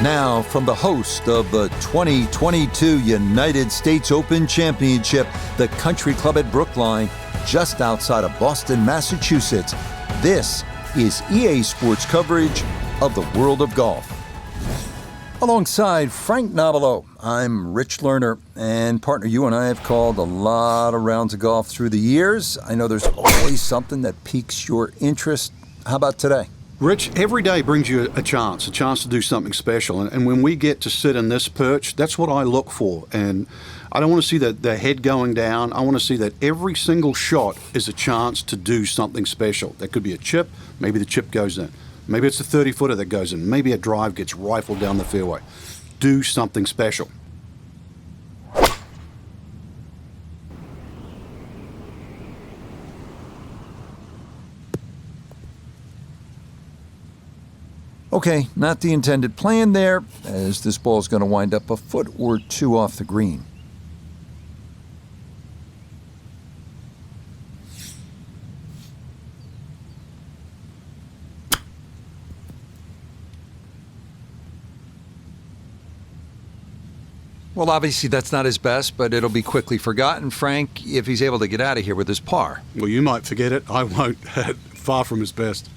Now, from the host of the 2022 United States Open Championship, the Country Club at Brookline, just outside of Boston, Massachusetts, this is EA Sports coverage of the world of golf. Alongside Frank Nobilo, I'm Rich Lerner, and partner, you and I have called a lot of rounds of golf through the years. I know there's always something that piques your interest. How about today? Rich, every day brings you a chance to do something special. And when we get to sit in this perch, that's what I look for. And I don't want to see the head going down. I want to see that every single shot is a chance to do something special. That could be a chip. Maybe the chip goes in. Maybe it's a 30-footer that goes in. Maybe a drive gets rifled down the fairway. Do something special. Okay, not the intended plan there, as this ball is going to wind up a foot or two off the green. Well, obviously that's not his best, but it'll be quickly forgotten, Frank, if he's able to get out of here with his par. Well, you might forget it. I won't. Far from his best.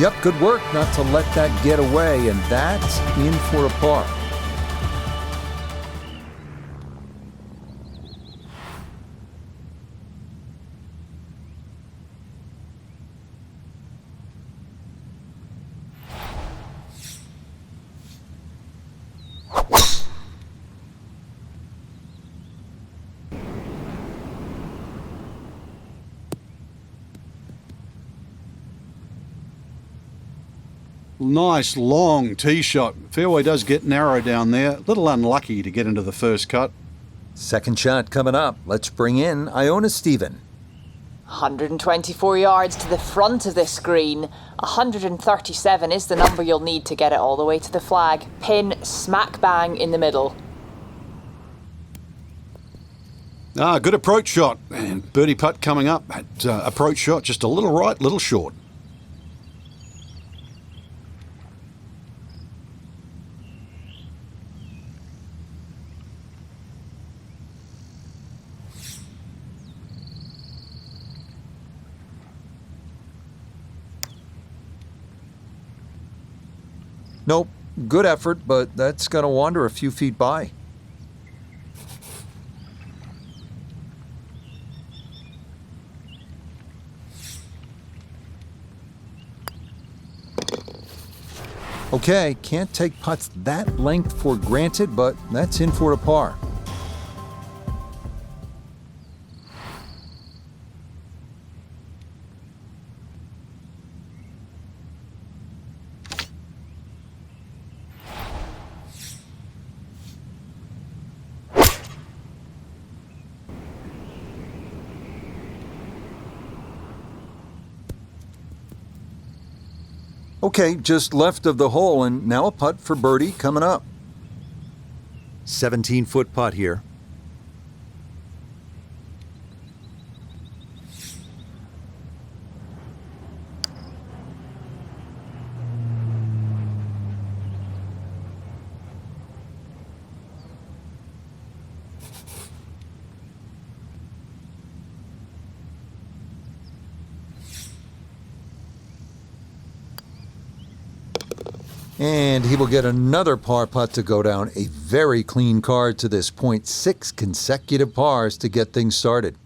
Yep, good work not to let that get away, and that's in for a par. Nice long tee shot. Fairway does get narrow down there. A little unlucky to get into the first cut. Second shot coming up. Let's bring in Iona Stephen. 124 yards to the front of this green. 137 is the number you'll need to get it all the way to the flag. Pin smack bang in the middle. Good approach shot. And birdie putt coming up. Approach shot just a little right, little short. Nope, good effort, but that's going to wander a few feet by. Okay, can't take putts that length for granted, but that's in for a par. Okay, just left of the hole, and now a putt for birdie coming up. 17-foot putt here. And he will get another par putt to go down. A very clean card to this point. 6 consecutive pars to get things started.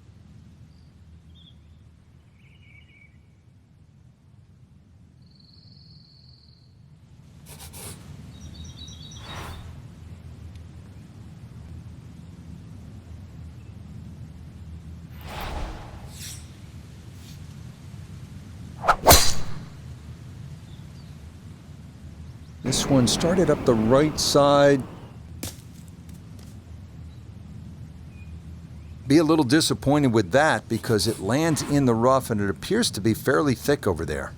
This one started up the right side. Be a little disappointed with that because it lands in the rough and it appears to be fairly thick over there.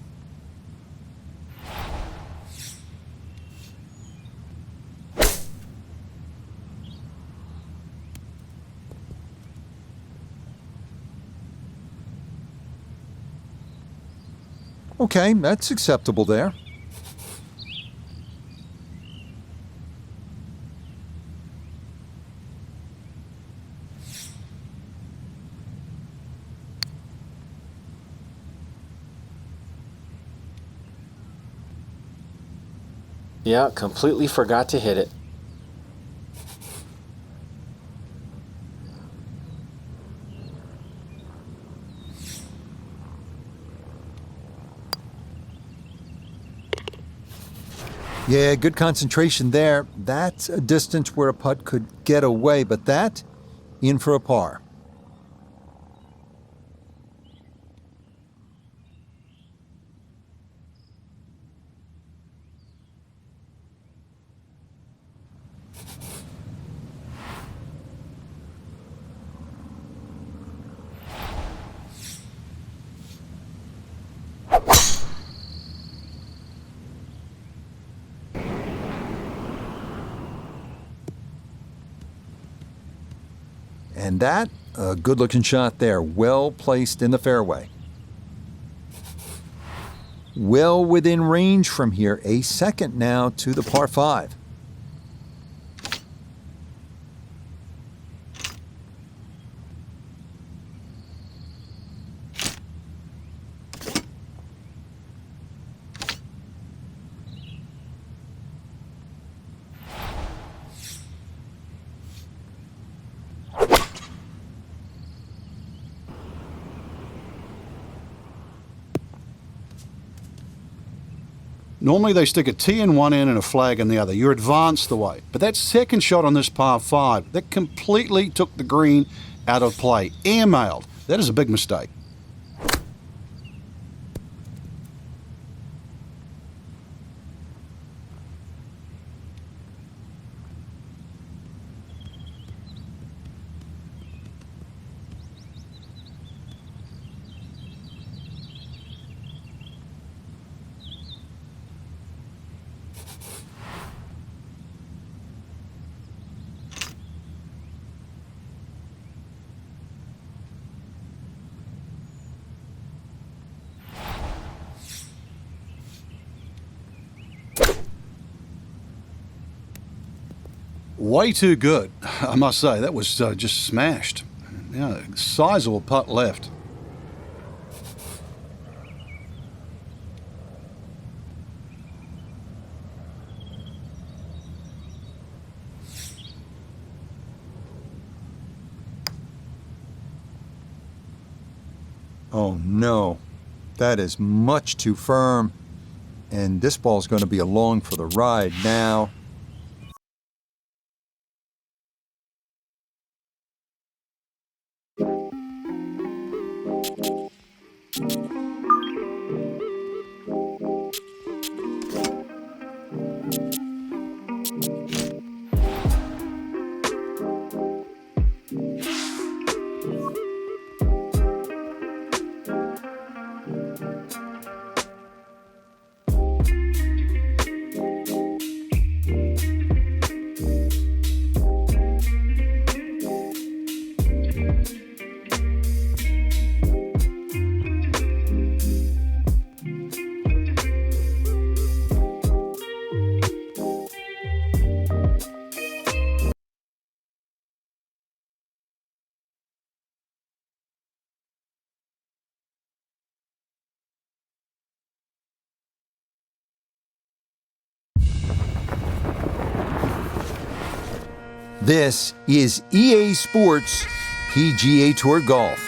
Okay, that's acceptable there. Yeah, completely forgot to hit it. Yeah, good concentration there. That's a distance where a putt could get away, but that in for a par. And that, a good-looking shot there, well placed in the fairway. Well within range from here, a second now to the par 5. Normally they stick a tee in one end and a flag in the other. You're advanced the way. But that second shot on this par 5, that completely took the green out of play. Airmailed. That is a big mistake. Way too good, I must say. That was just smashed. Yeah, sizable putt left. Oh no, that is much too firm. And this ball's going to be along for the ride now. This is EA Sports PGA Tour Golf.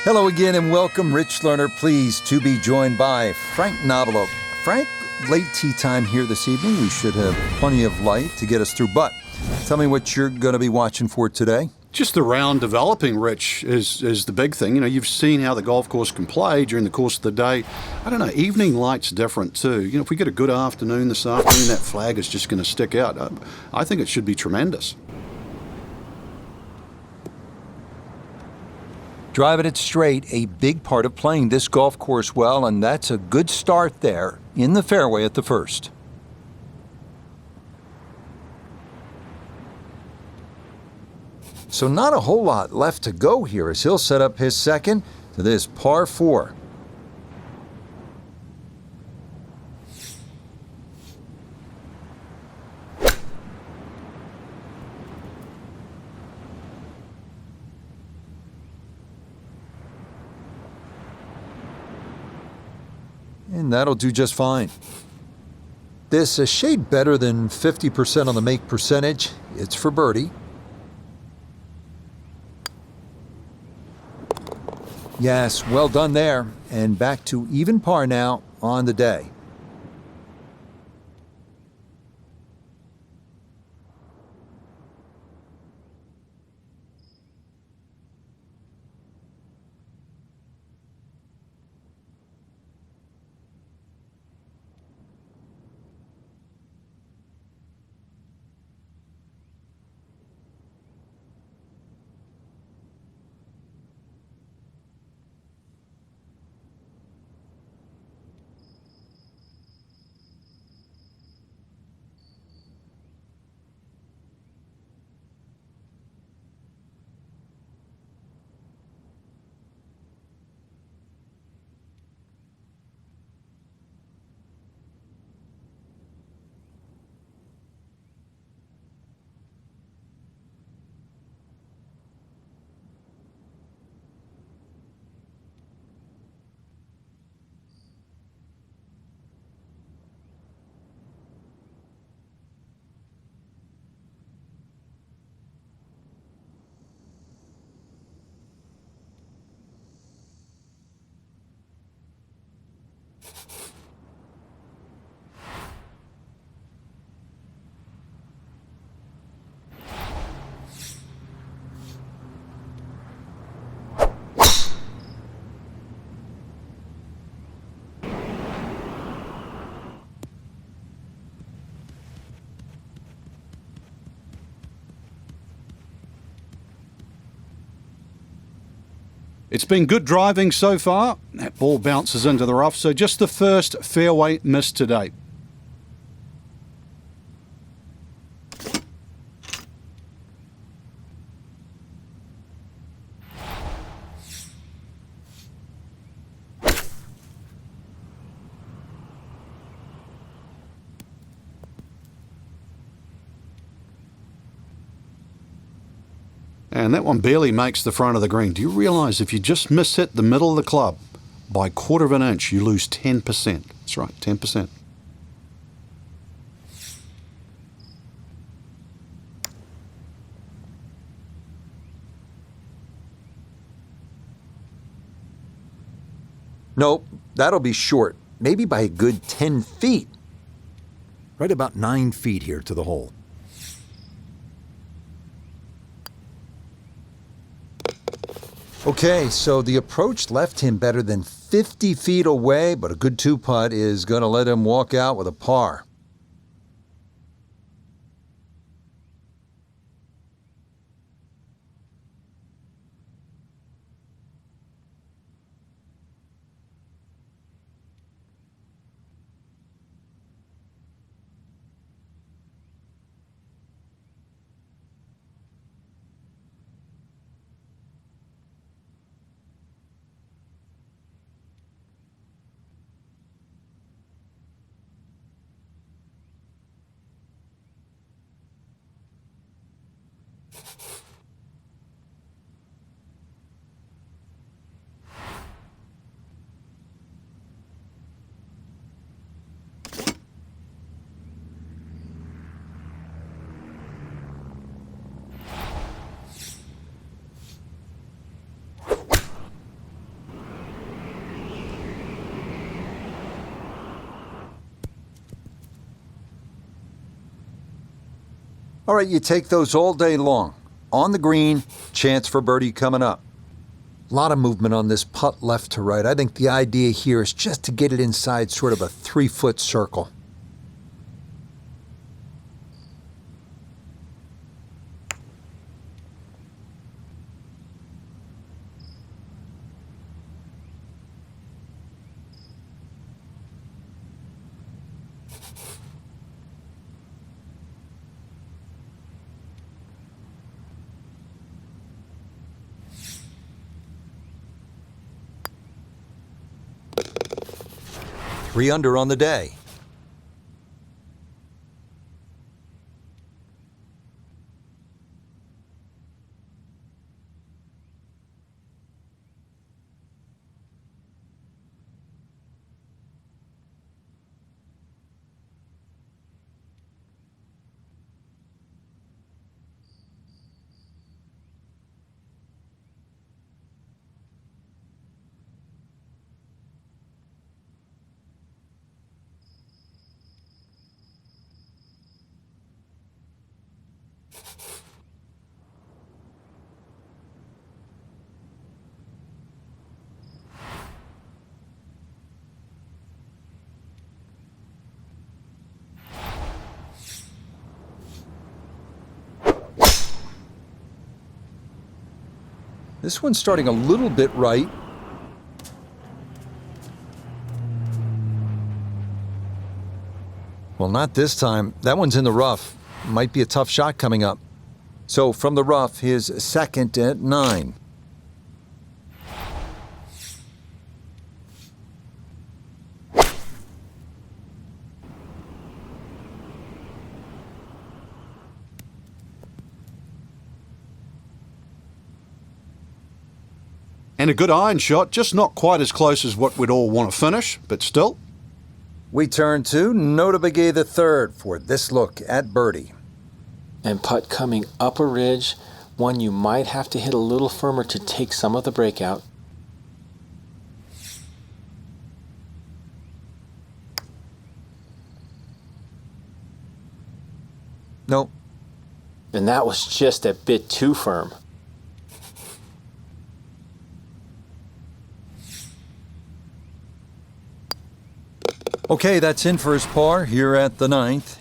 Hello again and welcome, Rich Lerner, pleased to be joined by Frank Nobilo. Frank, late tee time here this evening. We should have plenty of light to get us through, but tell me what you're going to be watching for today. Just the round developing, Rich, is the big thing. You know, you've seen how the golf course can play during the course of the day. I don't know, evening light's different too. You know, if we get a good afternoon this afternoon, that flag is just going to stick out. I think it should be tremendous. Driving it straight, a big part of playing this golf course well, and that's a good start there in the fairway at the first. So not a whole lot left to go here as he'll set up his second to this par 4. And that'll do just fine. This a shade better than 50% on the make percentage. It's for birdie. Yes, well done there. And back to even par now on the day. It's been good driving so far. That ball bounces into the rough, so just the first fairway miss to date. And that one barely makes the front of the green. Do you realise if you just miss hit the middle of the club by 1/4 of an inch, you lose 10%. That's right, 10%. Nope, that'll be short. Maybe by a good 10 feet. Right about 9 feet here to the hole. Okay, so the approach left him better than 50 feet away, but a good 2-putt is going to let him walk out with a par. All right, you take those all day long. On the green, chance for birdie coming up. A lot of movement on this putt left to right. I think the idea here is just to get it inside sort of a 3-foot circle. Three under on the day. This one's starting a little bit right. Well, not this time. That one's in the rough. Might be a tough shot coming up. So from the rough, his second at 9. And a good iron shot, just not quite as close as what we'd all want to finish, but still. We turn to Nota Begay the third for this look at birdie. And putt coming up a ridge, one you might have to hit a little firmer to take some of the breakout. Nope. And that was just a bit too firm. Okay, that's in for his par here at the 9th.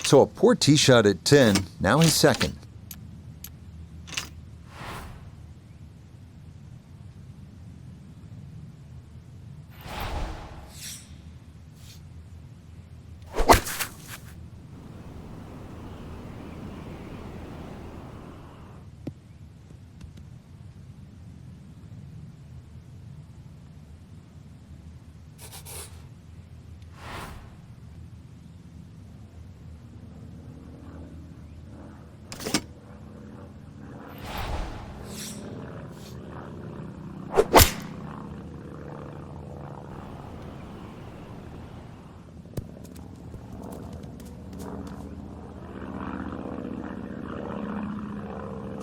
So a poor tee shot at 10, now his second.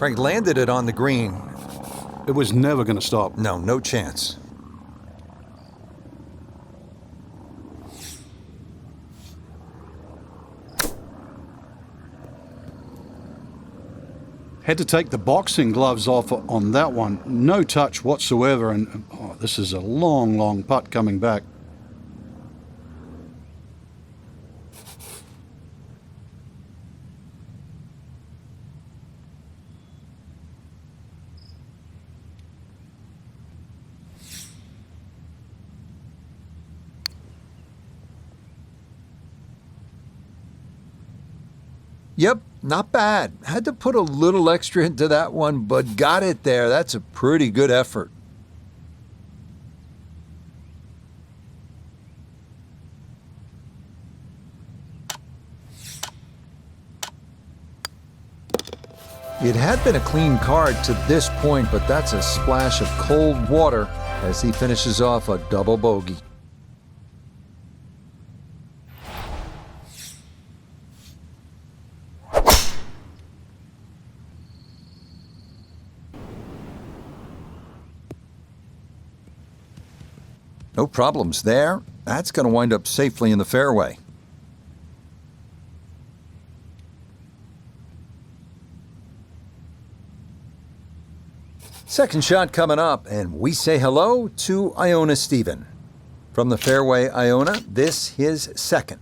Frank landed it on the green. It was never going to stop. No, no chance. Had to take the boxing gloves off on that one. No touch whatsoever. And this is a long, long putt coming back. Yep, not bad. Had to put a little extra into that one, but got it there. That's a pretty good effort. It had been a clean card to this point, but that's a splash of cold water as he finishes off a double bogey. No problems there. That's going to wind up safely in the fairway. Second shot coming up, and we say hello to Iona Stephen. From the fairway, Iona, this his second.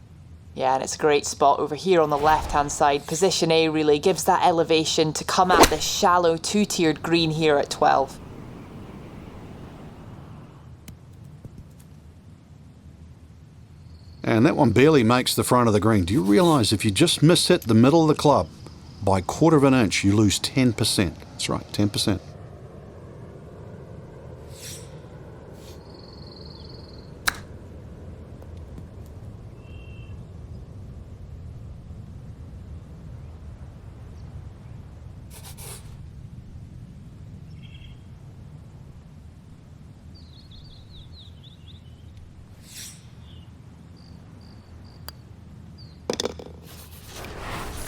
Yeah, and it's a great spot over here on the left-hand side. Position A really gives that elevation to come at this shallow two-tiered green here at 12. And that one barely makes the front of the green. Do you realise if you just miss hit the middle of the club by a quarter of an inch, you lose 10%. That's right, 10%.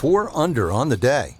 Four under on the day.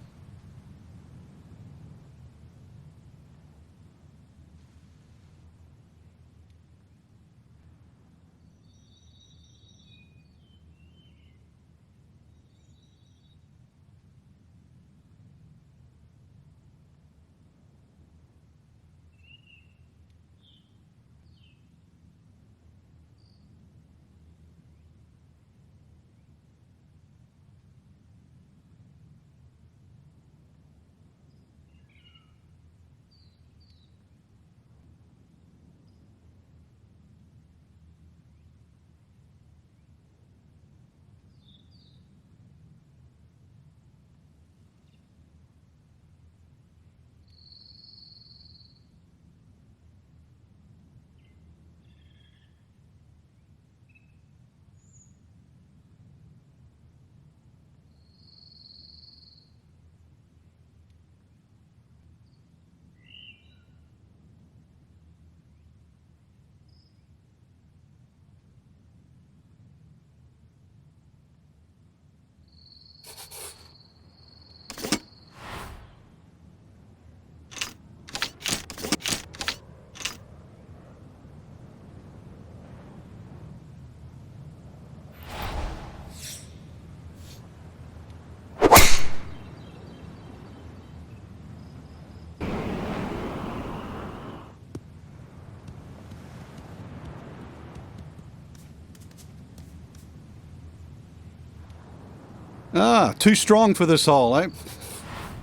Too strong for this hole, eh?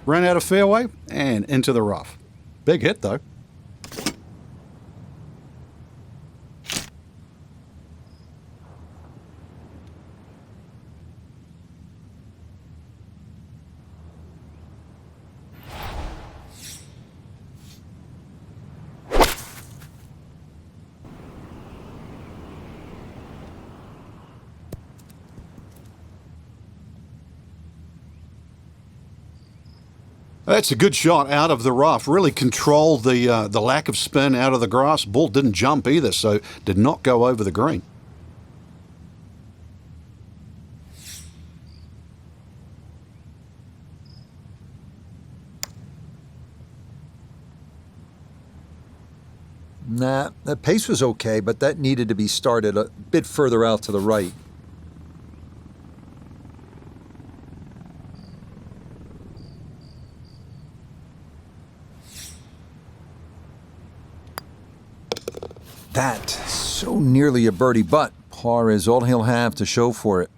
Ran out of fairway and into the rough. Big hit, though. That's a good shot out of the rough. Really controlled the lack of spin out of the grass. Ball didn't jump either, so did not go over the green. Nah, the pace was okay, but that needed to be started a bit further out to the right. That, so nearly a birdie, but par is all he'll have to show for it.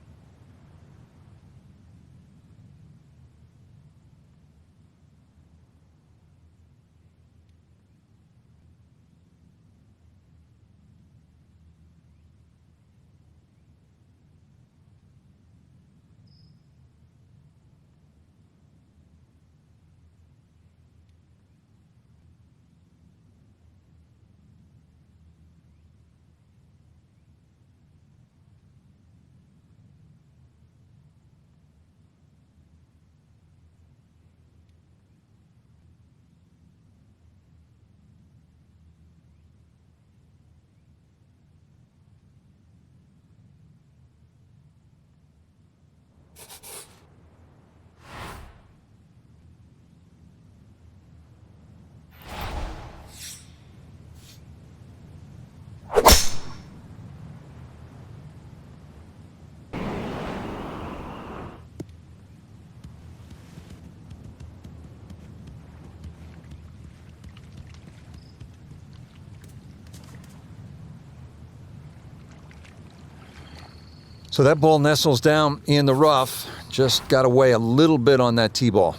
So that ball nestles down in the rough. Just got away a little bit on that tee ball.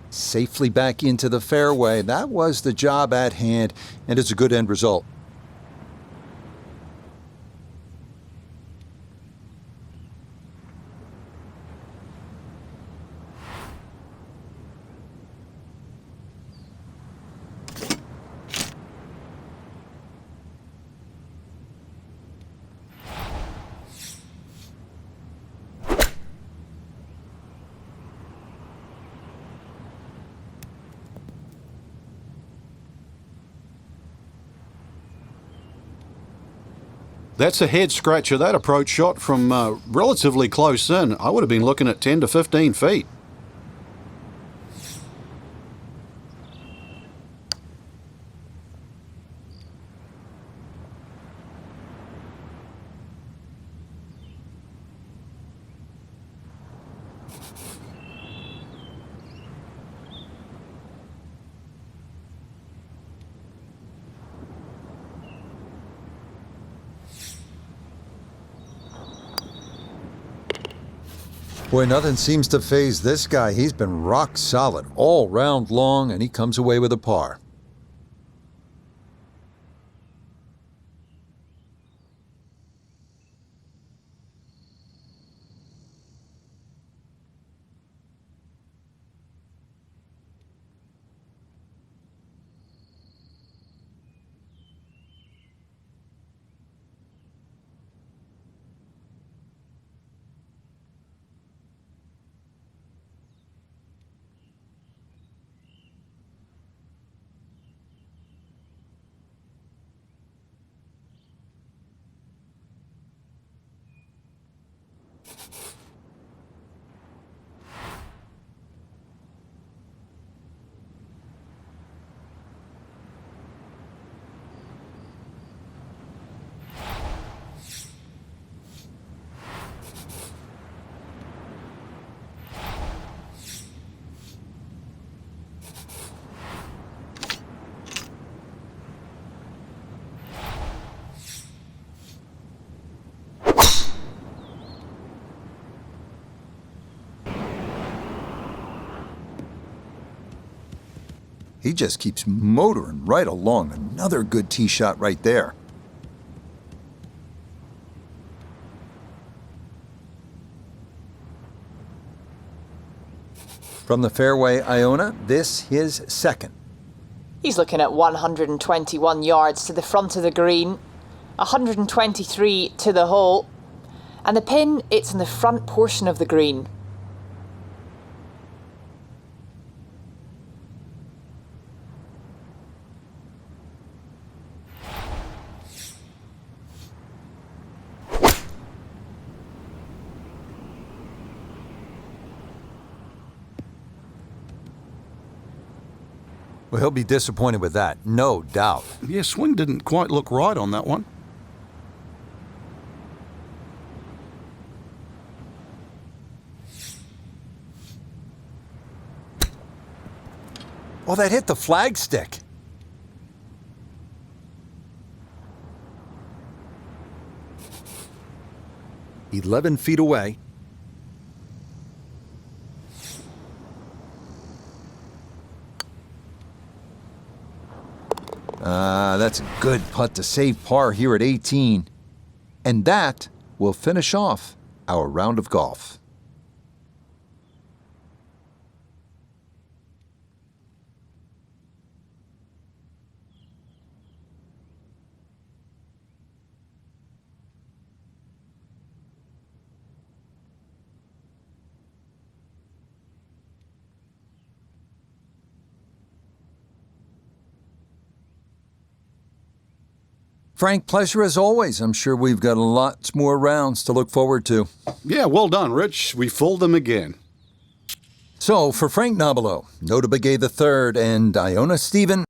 Safely back into the fairway. That was the job at hand, and it's a good end result. That's a head scratcher, that approach shot from relatively close in. I would have been looking at 10 to 15 feet. Boy, nothing seems to faze this guy. He's been rock solid all round long, and he comes away with a par. He just keeps motoring right along. Another good tee shot right there. From the fairway, Iona, this his second. He's looking at 121 yards to the front of the green, 123 to the hole, and the pin, it's in the front portion of the green. Well, he'll be disappointed with that, no doubt. Yeah, swing didn't quite look right on that one. Oh, that hit the flagstick. "11 feet away." That's a good putt to save par here at 18. And that will finish off our round of golf. Frank, pleasure as always. I'm sure we've got lots more rounds to look forward to. Yeah, well done, Rich. We fooled them again. So, for Frank Nobilo, Nota Begay III, and Iona Stephen,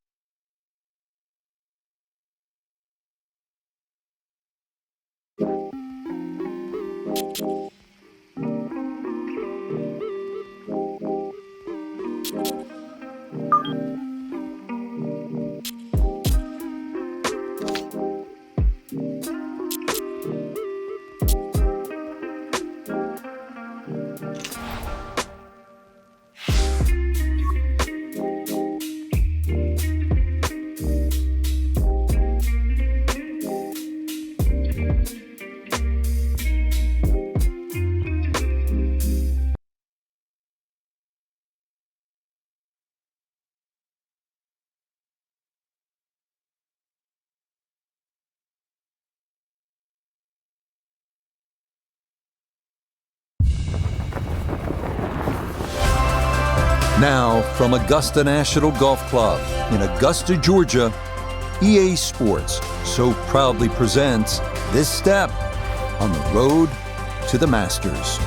now from Augusta National Golf Club in Augusta, Georgia, EA Sports so proudly presents this step on the road to the Masters.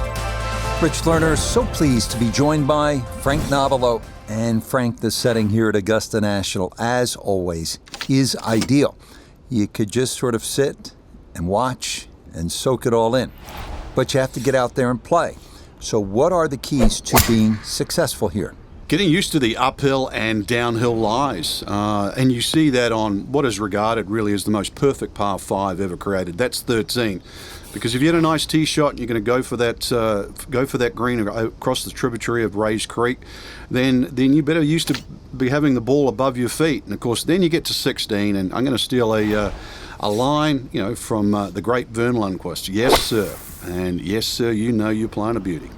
Rich Lerner, so pleased to be joined by Frank Nobilo. And Frank, the setting here at Augusta National, as always, is ideal. You could just sort of sit and watch and soak it all in. But you have to get out there and play. So what are the keys to being successful here? Getting used to the uphill and downhill lies. And you see that on what is regarded really as the most perfect par 5 ever created. That's 13. Because if you had a nice tee shot and you're going to go for that green across the tributary of Rays Creek, then you better used to be having the ball above your feet. And of course, then you get to 16, and I'm going to steal a line, from the great Vern Lundquist. Yes, sir, and yes, sir, you know you're playing a beauty.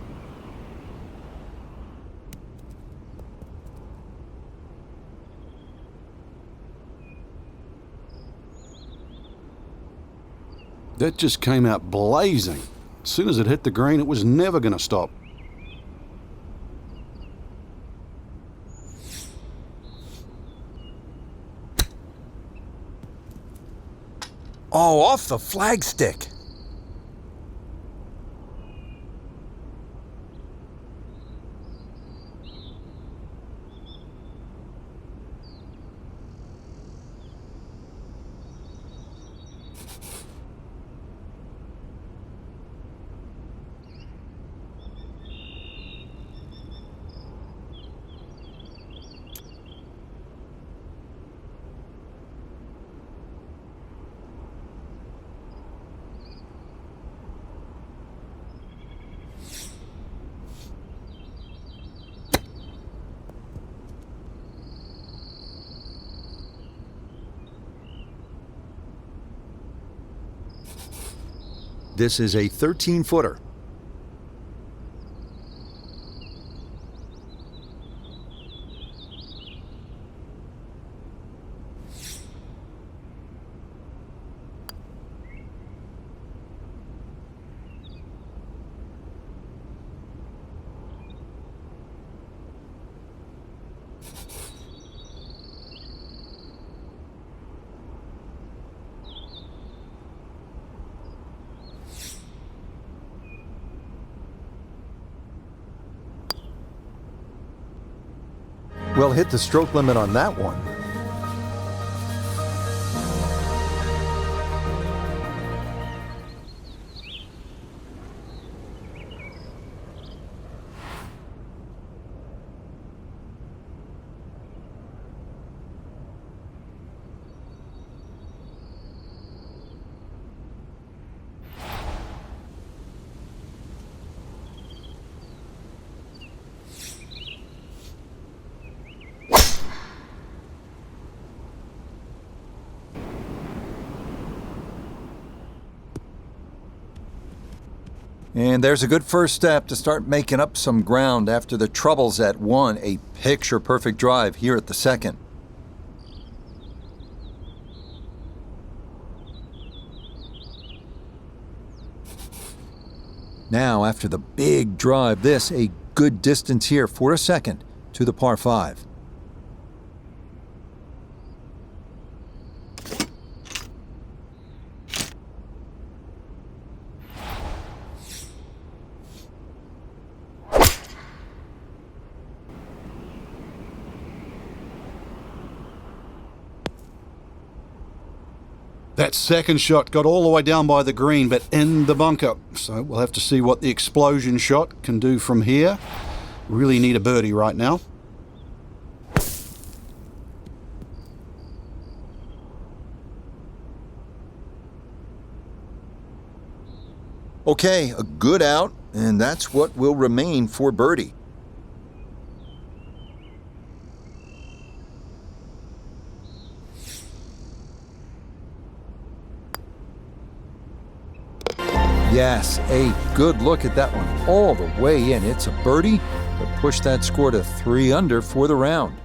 That just came out blazing. As soon as it hit the green, it was never going to stop. Oh, off the flagstick. This is a 13-footer. Well, hit the stroke limit on that one. And there's a good first step to start making up some ground after the troubles at 1. A picture-perfect drive here at the 2nd. Now, after the big drive, this a good distance here for a 2nd to the par 5. That second shot got all the way down by the green, but in the bunker. So we'll have to see what the explosion shot can do from here. Really need a birdie right now. Okay, a good out, and that's what will remain for birdie. Yes, a good look at that one all the way in. It's a birdie to push that score to 3 under for the round.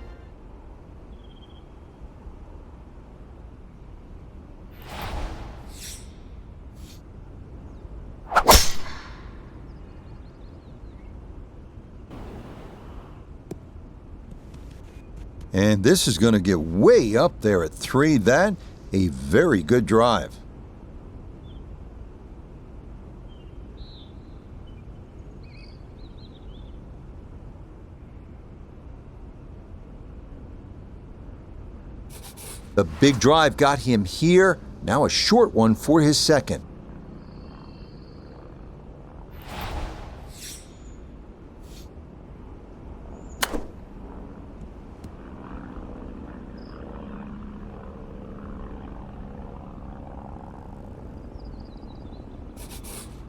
And this is going to get way up there at 3. That, a very good drive. The big drive got him here. Now a short one for his 2nd.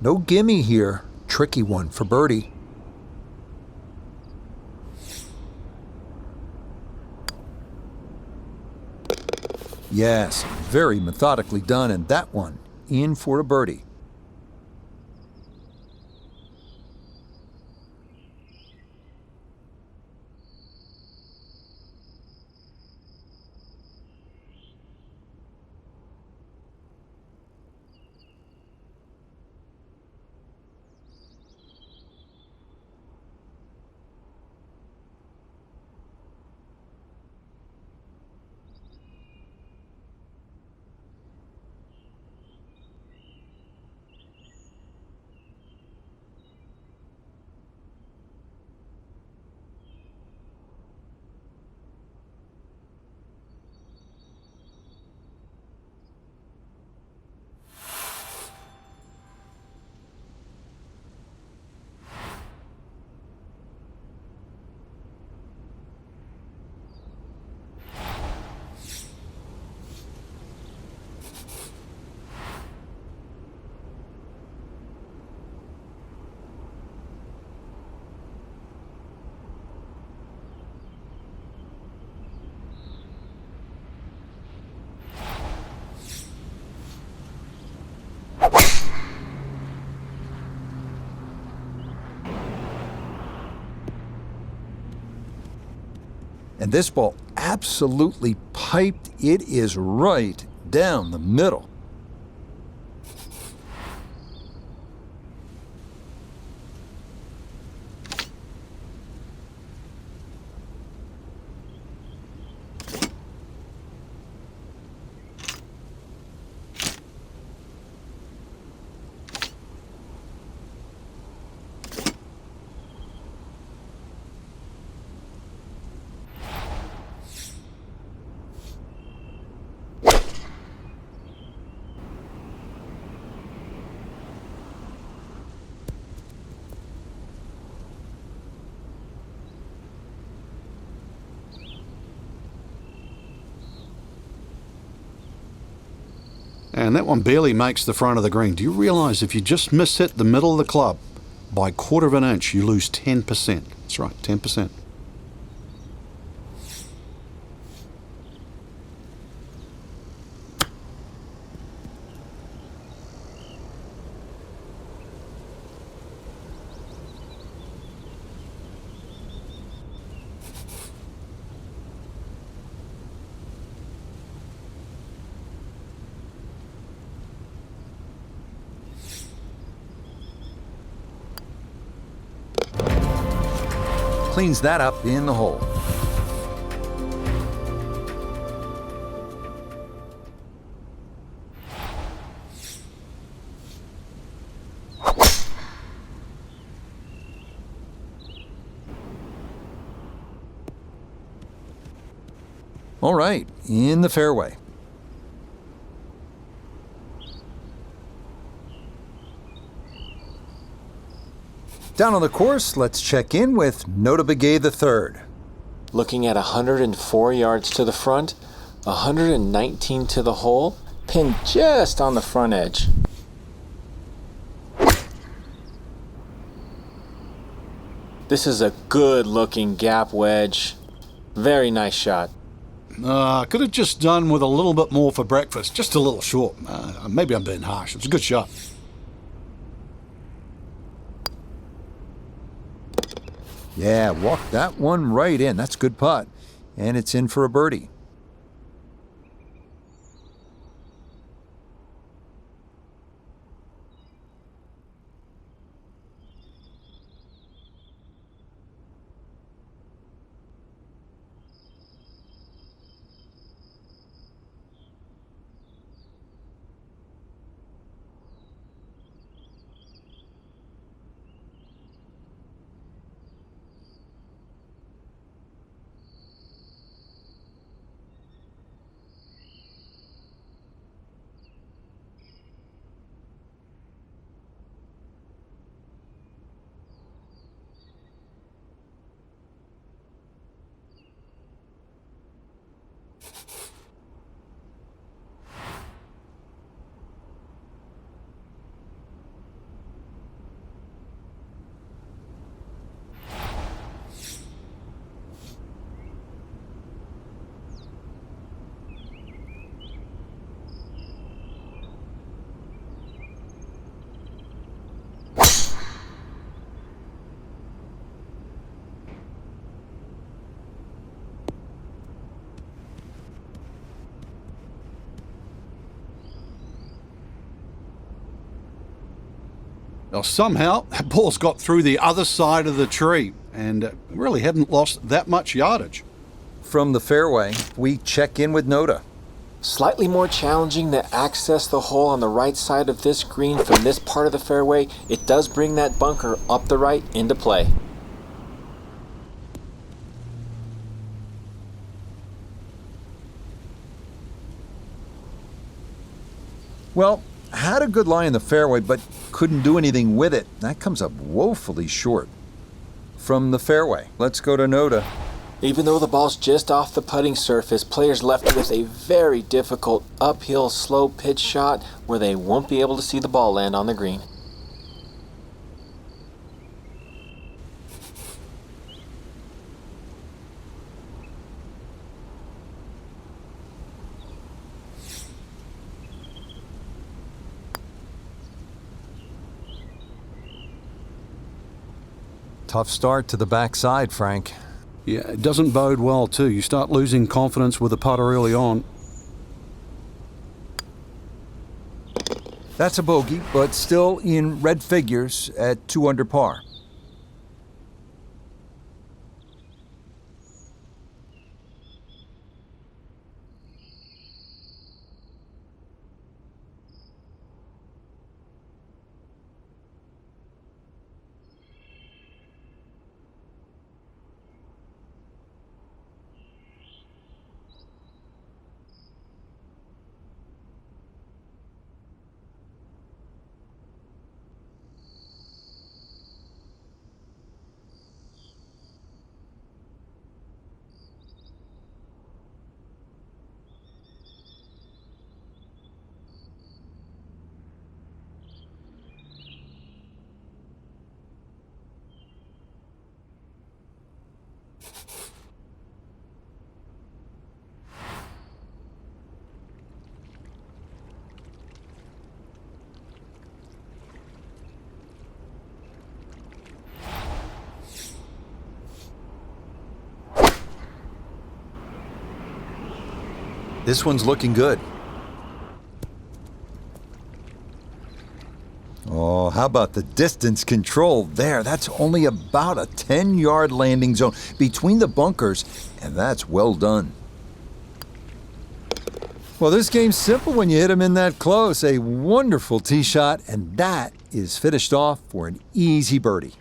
No gimme here. Tricky one for birdie. Yes, very methodically done, and that one in for a birdie. And this ball absolutely piped. It is right down the middle. And that one barely makes the front of the green. Do you realise if you just miss hit the middle of the club by a quarter of an inch, you lose 10%? That's right, 10%. Cleans that up in the hole. All right, in the fairway. Down on the course, let's check in with Mr.A III. Looking at 104 yards to the front, 119 to the hole, pinned just on the front edge. This is a good-looking gap wedge. Very nice shot. Could have just done with a little bit more for breakfast. Just a little short. Maybe I'm being harsh. It was a good shot. Yeah, walked that one right in. That's a good putt. And it's in for a birdie. Now, somehow, that ball's got through the other side of the tree and really hadn't lost that much yardage. From the fairway, we check in with Mr.A. Slightly more challenging to access the hole on the right side of this green from this part of the fairway. It does bring that bunker up the right into play. Well, had a good lie in the fairway, but couldn't do anything with it. That comes up woefully short. From the fairway, let's go to Mr.A. Even though the ball's just off the putting surface, players left with a very difficult uphill slow pitch shot where they won't be able to see the ball land on the green. Tough start to the backside, Frank. Yeah, it doesn't bode well too. You start losing confidence with the putter early on. That's a bogey, but still in red figures at 2 under par. This one's looking good. Oh, how about the distance control there? That's only about a 10-yard landing zone between the bunkers, and that's well done. Well, this game's simple when you hit them in that close. A wonderful tee shot, and that is finished off for an easy birdie.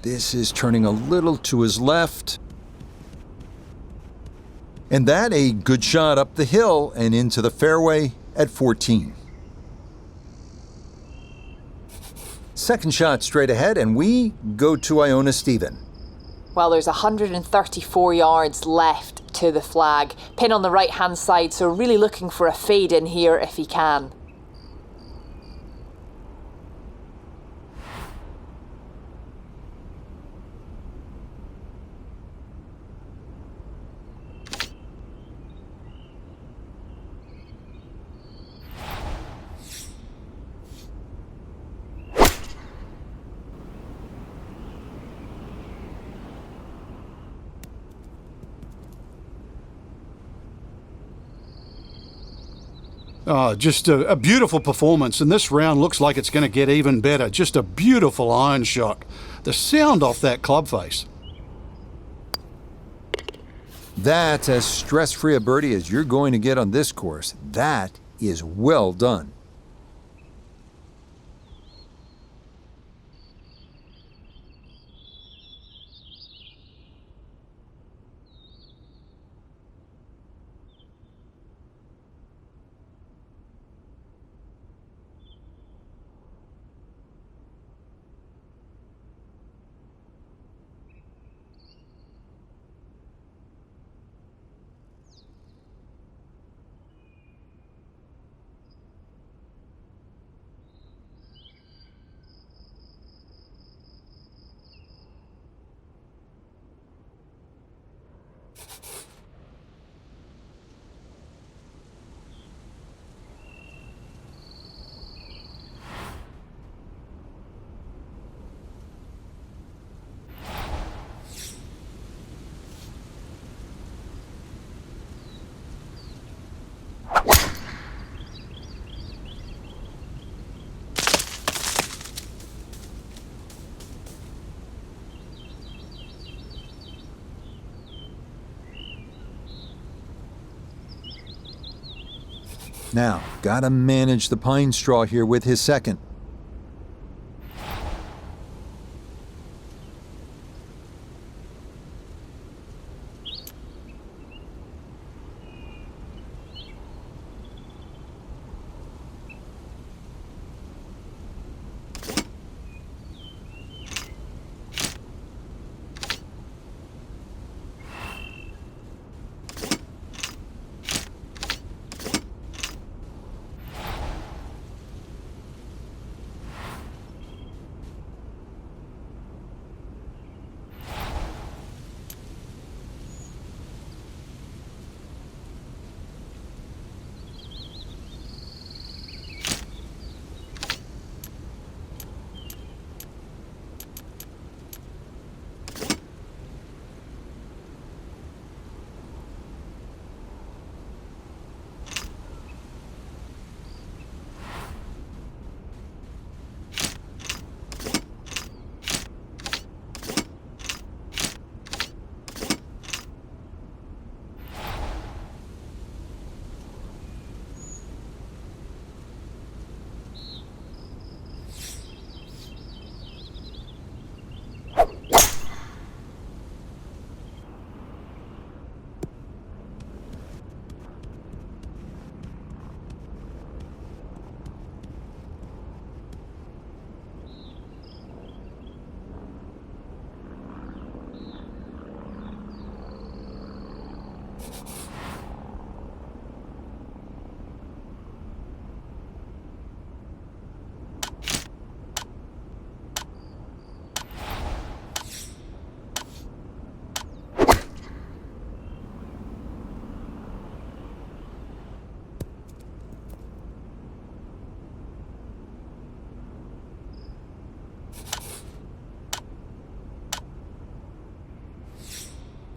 This is turning a little to his left. And that a good shot up the hill and into the fairway at 14. Second shot straight ahead, and we go to Iona Stephen. Well, there's 134 yards left to the flag. Pin on the right-hand side, so really looking for a fade in here if he can. Oh, just a beautiful performance, and this round looks like it's going to get even better. Just a beautiful iron shot. The sound off that club face. That's as stress-free a birdie as you're going to get on this course. That is well done. Now, gotta manage the pine straw here with his second.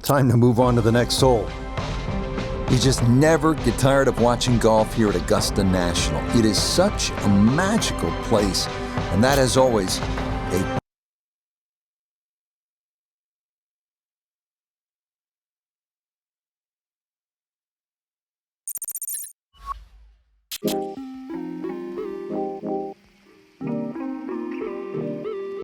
Time to move on to the next hole. You just never get tired of watching golf here at Augusta National. It is such a magical place, and that, as always, a